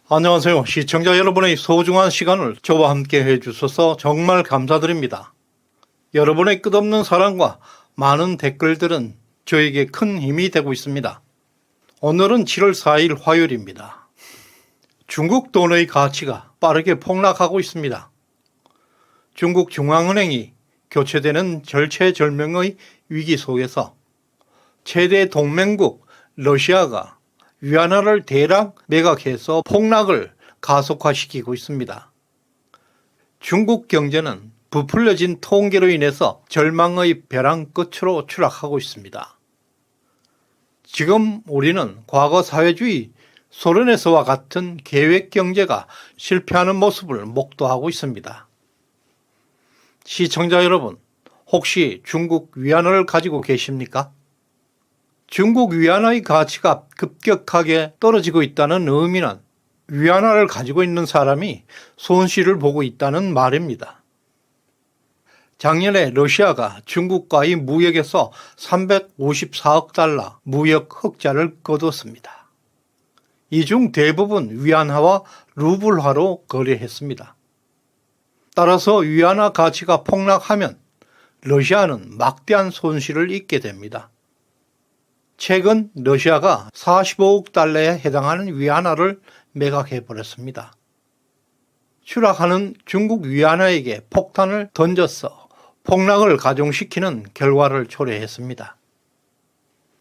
안녕하세요. 시청자 여러분의 소중한 시간을 저와 함께 해주셔서 정말 감사드립니다. 여러분의 끝없는 사랑과 많은 댓글들은 저에게 큰 힘이 되고 있습니다. 오늘은 7월 4일 화요일입니다. 중국 돈의 가치가 빠르게 폭락하고 있습니다. 중국 중앙은행이 교체되는 절체절명의 위기 속에서 최대 동맹국 러시아가 위안화를 대량 매각해서 폭락을 가속화시키고 있습니다. 중국 경제는 부풀려진 통계로 인해서 절망의 벼랑 끝으로 추락하고 있습니다. 지금 우리는 과거 사회주의 소련에서와 같은 계획 경제가 실패하는 모습을 목도하고 있습니다. 시청자 여러분, 혹시 중국 위안화를 가지고 계십니까? 중국 위안화의 가치가 급격하게 떨어지고 있다는 의미는 위안화를 가지고 있는 사람이 손실을 보고 있다는 말입니다. 작년에 러시아가 중국과의 무역에서 354억 달러 무역 흑자를 거뒀습니다. 이 중 대부분 위안화와 루블화로 거래했습니다. 따라서 위안화 가치가 폭락하면 러시아는 막대한 손실을 입게 됩니다. 최근 러시아가 45억 달러에 해당하는 위안화를 매각해버렸습니다. 추락하는 중국 위안화에게 폭탄을 던져서 폭락을 가중시키는 결과를 초래했습니다.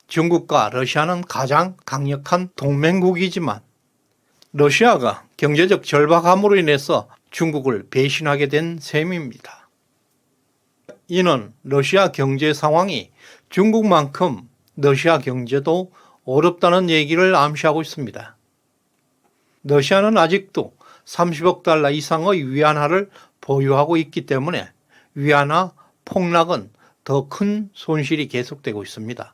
중국과 러시아는 가장 강력한 동맹국이지만 러시아가 경제적 절박함으로 인해서 중국을 배신하게 된 셈입니다. 이는 러시아 경제 상황이 중국만큼 러시아 경제도 어렵다는 얘기를 암시하고 있습니다. 러시아는 아직도 30억 달러 이상의 위안화를 보유하고 있기 때문에 위안화 폭락은 더 큰 손실이 계속되고 있습니다.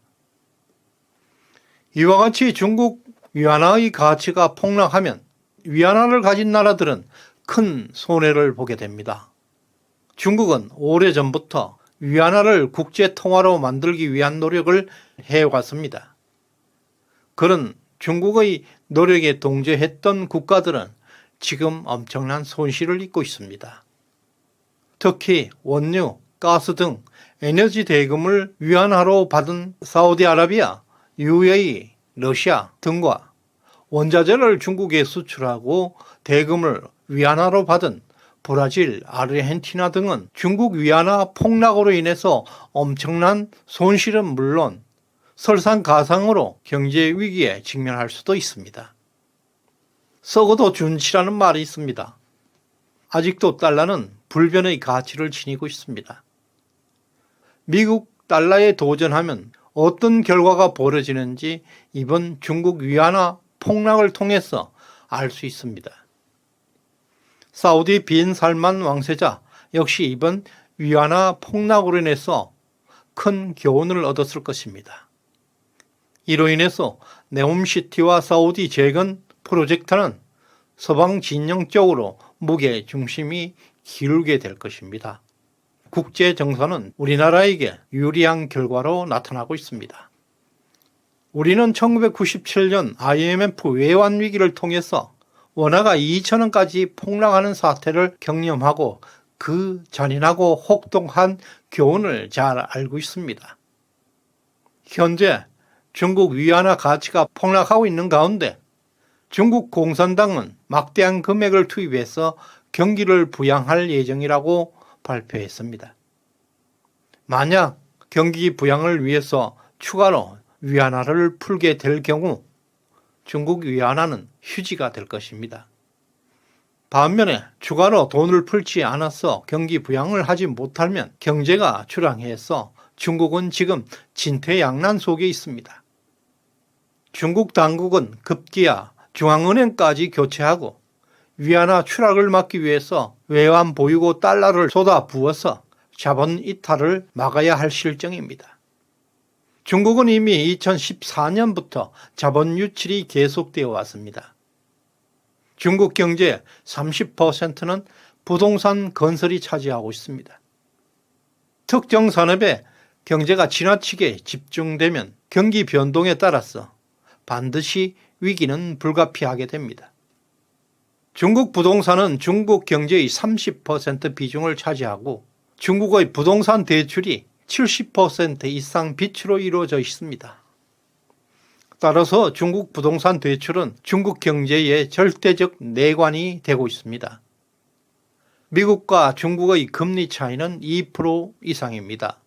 이와 같이 중국 위안화의 가치가 폭락하면 위안화를 가진 나라들은 큰 손해를 보게 됩니다. 중국은 오래전부터 위안화를 국제통화로 만들기 위한 노력을 해왔습니다. 그런 중국의 노력에 동조했던 국가들은 지금 엄청난 손실을 입고 있습니다. 특히 원유, 가스 등 에너지 대금을 위안화로 받은 사우디아라비아, UAE, 러시아 등과 원자재를 중국에 수출하고 대금을 위안화로 받은 브라질, 아르헨티나 등은 중국 위안화 폭락으로 인해서 엄청난 손실은 물론 설상가상으로 경제 위기에 직면할 수도 있습니다. 썩어도 준치라는 말이 있습니다. 아직도 달러는 불변의 가치를 지니고 있습니다. 미국 달러에 도전하면 어떤 결과가 벌어지는지 이번 중국 위안화 폭락을 통해서 알 수 있습니다. 사우디 빈 살만 왕세자 역시 이번 위안화 폭락으로 인해서 큰 교훈을 얻었을 것입니다. 이로 인해서 네옴시티와 사우디 재건 프로젝트는 서방 진영 쪽으로 무게 중심이 기울게 될 것입니다. 국제 정서는 우리나라에게 유리한 결과로 나타나고 있습니다. 우리는 1997년 IMF 외환 위기를 통해서 원화가 2,000원까지 폭락하는 사태를 경험하고 그 잔인하고 혹독한 교훈을 잘 알고 있습니다. 현재 중국 위안화 가치가 폭락하고 있는 가운데 중국 공산당은 막대한 금액을 투입해서 경기를 부양할 예정이라고 발표했습니다. 만약 경기 부양을 위해서 추가로 위안화를 풀게 될 경우 중국 위안화는 휴지가 될 것입니다. 반면에 추가로 돈을 풀지 않아서 경기 부양을 하지 못하면 경제가 출항해서 중국은 지금 진퇴양난 속에 있습니다. 중국 당국은 급기야 중앙은행까지 교체하고 위안화 추락을 막기 위해서 외환 보유고 달러를 쏟아 부어서 자본 이탈을 막아야 할 실정입니다. 중국은 이미 2014년부터 자본 유출이 계속되어 왔습니다. 중국 경제의 30%는 부동산 건설이 차지하고 있습니다. 특정 산업에 경제가 지나치게 집중되면 경기 변동에 따라서 반드시 위기는 불가피하게 됩니다. 중국 부동산은 중국 경제의 30% 비중을 차지하고 중국의 부동산 대출이 70% 이상 빚으로 이루어져 있습니다. 따라서 중국 부동산 대출은 중국 경제의 절대적 내관이 되고 있습니다. 미국과 중국의 금리 차이는 2% 이상입니다.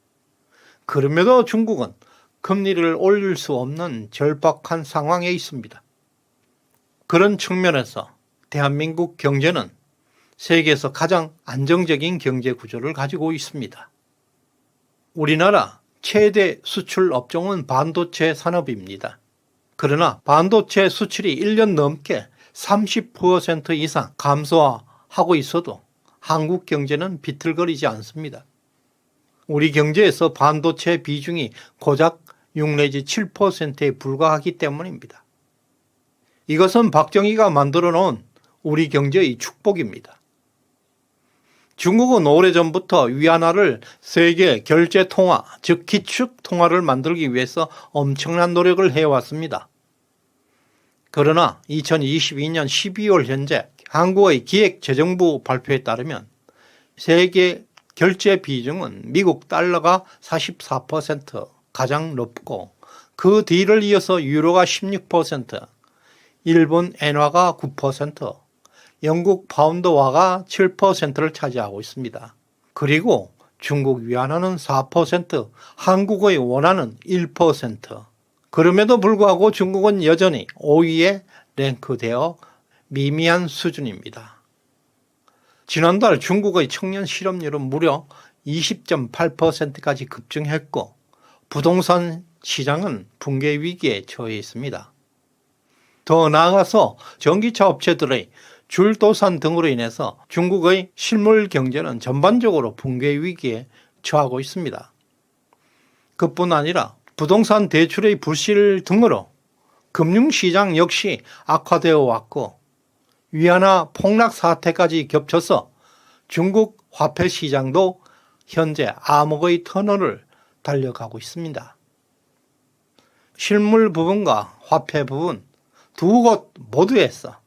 그럼에도 중국은 금리를 올릴 수 없는 절박한 상황에 있습니다. 그런 측면에서 대한민국 경제는 세계에서 가장 안정적인 경제 구조를 가지고 있습니다. 우리나라 최대 수출 업종은 반도체 산업입니다. 그러나 반도체 수출이 1년 넘게 30% 이상 감소하고 있어도 한국 경제는 비틀거리지 않습니다. 우리 경제에서 반도체 비중이 고작 6 내지 7%에 불과하기 때문입니다. 이것은 박정희가 만들어 놓은 우리 경제의 축복입니다. 중국은 오래전부터 위안화를 세계 결제 통화, 즉 기축 통화를 만들기 위해서 엄청난 노력을 해왔습니다. 그러나 2022년 12월 현재 한국의 기획재정부 발표에 따르면 세계 결제 비중은 미국 달러가 44% 가장 높고 그 뒤를 이어서 유로가 16%, 일본 엔화가 9%, 영국 파운드화가 7%를 차지하고 있습니다. 그리고 중국 위안화는 4%, 한국의 원화는 1%. 그럼에도 불구하고 중국은 여전히 5위에 랭크되어 미미한 수준입니다. 지난달 중국의 청년 실업률은 무려 20.8%까지 급증했고 부동산 시장은 붕괴 위기에 처해 있습니다. 더 나아가서 전기차 업체들의 줄도산 등으로 인해서 중국의 실물 경제는 전반적으로 붕괴 위기에 처하고 있습니다. 그뿐 아니라 부동산 대출의 불실 등으로 금융시장 역시 악화되어 왔고 위안화 폭락 사태까지 겹쳐서 중국 화폐 시장도 현재 암흑의 터널을 달려가고 있습니다. 실물 부분과 화폐 부분 두 곳 모두에서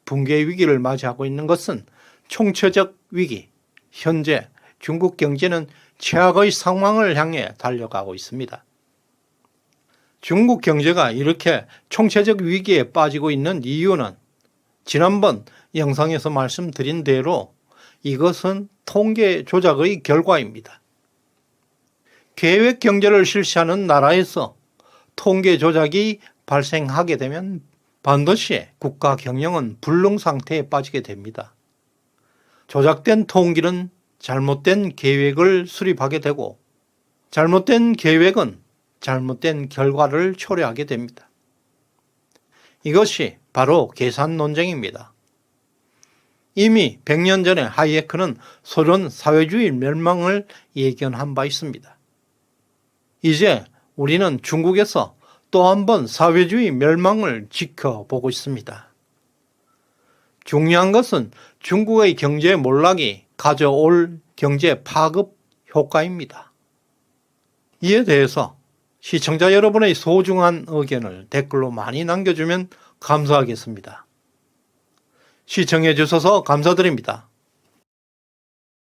붕괴 위기를 맞이하고 있는 것은 총체적 위기, 현재 중국 경제는 최악의 상황을 향해 달려가고 있습니다. 중국 경제가 이렇게 총체적 위기에 빠지고 있는 이유는 지난번 영상에서 말씀드린 대로 이것은 통계 조작의 결과입니다. 계획 경제를 실시하는 나라에서 통계 조작이 발생하게 되면 반드시 국가 경영은 불능 상태에 빠지게 됩니다. 조작된 통계는 잘못된 계획을 수립하게 되고 잘못된 계획은 잘못된 결과를 초래하게 됩니다. 이것이 바로 계산 논쟁입니다. 이미 100년 전에 하이에크는 소련 사회주의 멸망을 예견한 바 있습니다. 이제 우리는 중국에서 또 한 번 사회주의 멸망을 지켜보고 있습니다. 중요한 것은 중국의 경제 몰락이 가져올 경제 파급 효과입니다. 이에 대해서 시청자 여러분의 소중한 의견을 댓글로 많이 남겨주면 감사하겠습니다. 시청해 주셔서 감사드립니다.